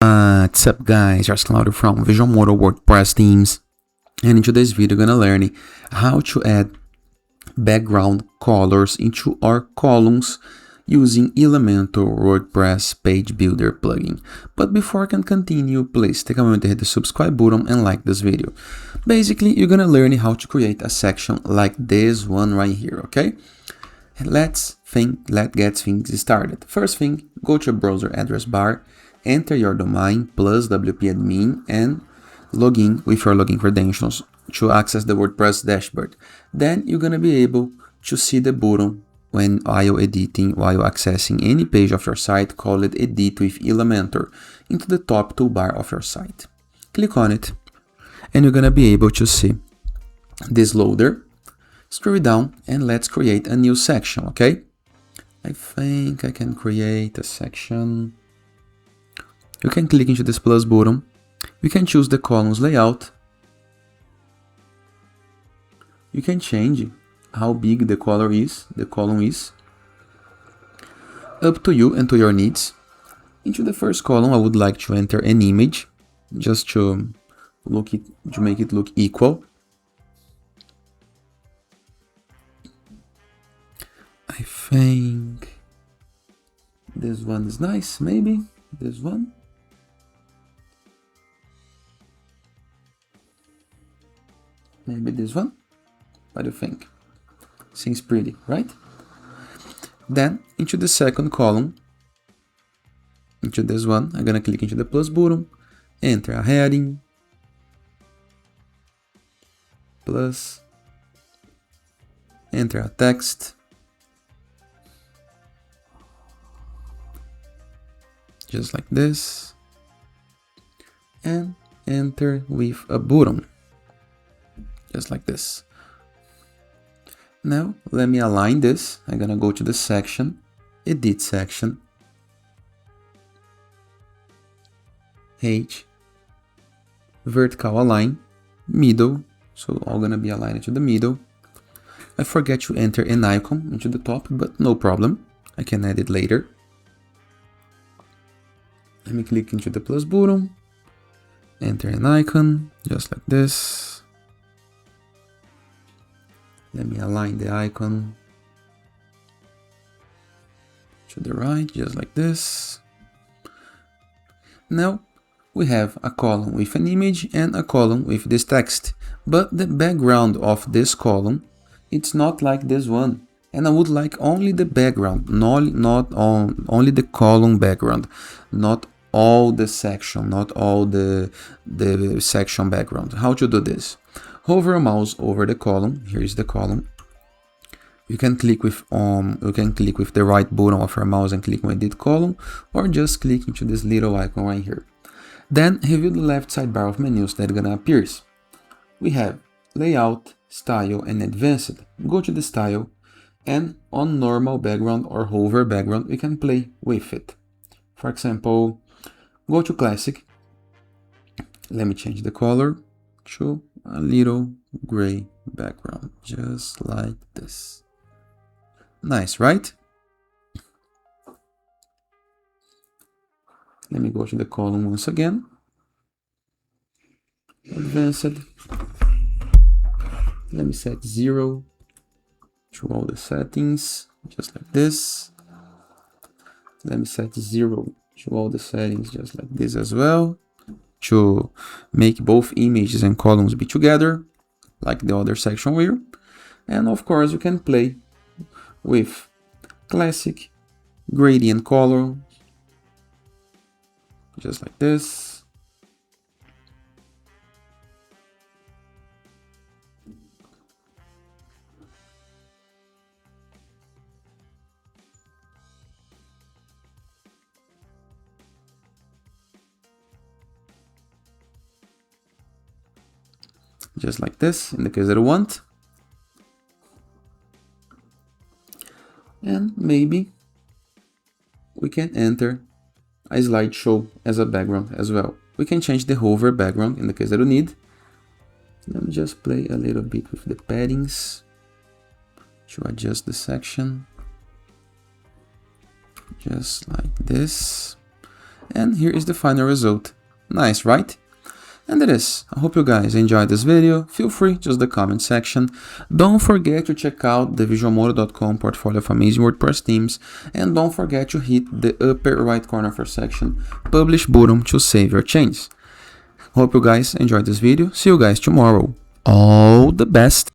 What's up guys, here's Claudio from Visualmodo WordPress themes, and in today's video we're gonna learn how to add background colors into our columns using Elementor WordPress page builder plugin. But before I can continue, please take a moment to hit the subscribe button and like this video. Basically, you're gonna learn how to create a section like this one right here, okay? Let's get things started. First thing, go to your browser address bar, enter your domain plus wp-admin and log in with your login credentials to access the WordPress dashboard. Then you're going to be able to see the button while accessing any page of your site called Edit with Elementor into the top toolbar of your site. Click on it and you're going to be able to see this loader. Scroll down and let's create a new section, okay? I think I can create a section. You can click into this plus button. You can choose the columns layout. You can change how big the column is. Up to you and to your needs. Into the first column, I would like to enter an image, just to make it look equal. I think this one is nice, maybe this one. Maybe this one. What do you think? Seems pretty, right? Then into the second column, into this one, I'm gonna click into the plus button, enter a heading, plus, enter a text, just like this, and enter with a button, just like this. Now let me align this. I'm gonna go to the section, edit section, H, vertical align, middle, so all gonna be aligned to the middle. I forget to enter an icon into the top, but no problem, I can add it later. Let me click into the plus button, enter an icon, just like this. Let me align the icon to the right, just like this. Now we have a column with an image and a column with this text, but the background of this column, it's not like this one. And I would like only the background, only the column background, not all the section, not all the section background. How to do this? Hover a mouse over the column. Here is the column. You can click with the right button of your mouse and click on edit column, or just click into this little icon right here. Then review the left sidebar of menus that are gonna appear. We have layout, style, and advanced. Go to the style, and on normal background or hover background, we can play with it. For example, go to classic. Let me change the color to a little gray background, just like this. Nice, right? Let me go to the column once again. Advanced. Let me set 0 to all the settings, just like this. Let me set 0 to all the settings, just like this as well, to make both images and columns be together, like the other section here. And of course, you can play with classic, gradient color, just like this. Just like this, in the case that I want. And maybe we can enter a slideshow as a background as well. We can change the hover background in the case that we need. Let me just play a little bit with the paddings to adjust the section. Just like this. and here is the final result. Nice, right? And that is. I hope you guys enjoyed this video. Feel free to use the comment section. Don't forget to check out the Visualmodo.com portfolio of amazing WordPress themes. And don't forget to hit the upper right corner of our section, publish button, to save your changes. Hope you guys enjoyed this video. See you guys tomorrow. All the best.